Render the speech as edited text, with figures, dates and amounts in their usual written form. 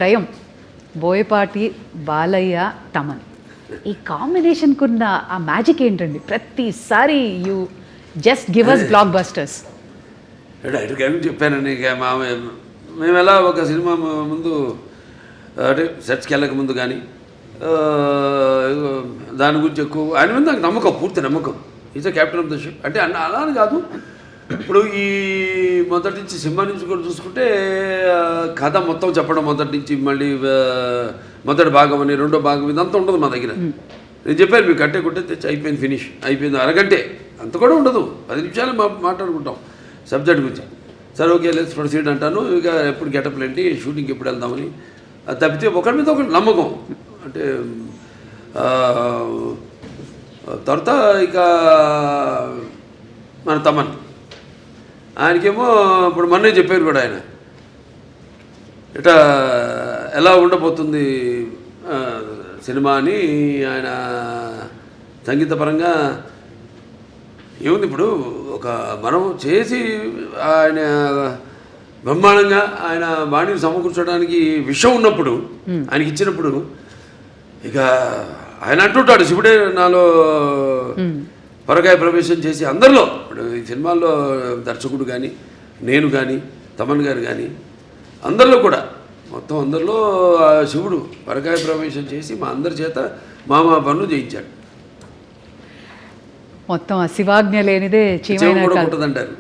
త్రయం బోయపాటి బాలయ్య తమన్ ఈ కాంబినేషన్కున్న ఆ మ్యాజిక్ ఏంటండి? ప్రతిసారి you just give us blockbusters. డైరెక్ట్గా చెప్పానండి. ఇక మేము ఎలా ఒక సినిమా ముందు అంటే సెట్స్కి వెళ్ళక ముందు కానీ దాని గురించి ఎక్కువ ఆయన మీద నాకు నమ్మకం, పూర్తి నమ్మకం. Is a captain of the ship అంటే అలా అని కాదు. ఇప్పుడు ఈ మొదటి నుంచి సినిమా నుంచి కూడా చూసుకుంటే కథ మొత్తం చెప్పడం మొదటి నుంచి మళ్ళీ మొదటి భాగం అని రెండో భాగం ఇదంతా ఉండదు మా దగ్గర. నేను చెప్పాను మీకు కట్టే కుట్టే తెచ్చి అయిపోయింది, ఫినిష్ అయిపోయింది, అరగంటే అంత కూడా ఉండదు, 10 నిమిషాలు మాట్లాడుకుంటాం సబ్జెక్ట్ గురించి. సరే ఓకే లెట్స్ ప్రొసీడ్ అంటాను. ఇక ఎప్పుడు గెటప్లు ఏంటి, షూటింగ్కి ఎప్పుడు వెళ్దామని. అది తప్పితే ఒకరి మీద ఒకటి నమ్మకం. అంటే తర్వాత ఇక మన తమన్ ఆయనకేమో ఇప్పుడు మొన్నే చెప్పారు కూడా ఆయన ఇట్లా ఎలా ఉండబోతుంది సినిమా అని. ఆయన సంగీతపరంగా ఏముంది ఇప్పుడు ఒక మనం చేసి ఆయన బ్రహ్మాండంగా ఆయన బాణీని సమకూర్చడానికి విషయం ఉన్నప్పుడు ఆయనకి ఇచ్చినప్పుడు ఇక ఆయన అంటుంటాడు శివుడే నాలో పరకాయ ప్రవేశం చేసి అందరిలో. ఇప్పుడు ఈ సినిమాల్లో దర్శకుడు కానీ నేను కానీ తమన్ గారు కానీ అందరిలో కూడా మొత్తం అందరిలో శివుడు పరకాయ ప్రవేశం చేసి మా అందరి చేత మా పనులు చేయించాడు. మొత్తం ఆ శివాజ్ఞ లేనిదే చీమైనా కూడా ఉంటుందంటారు.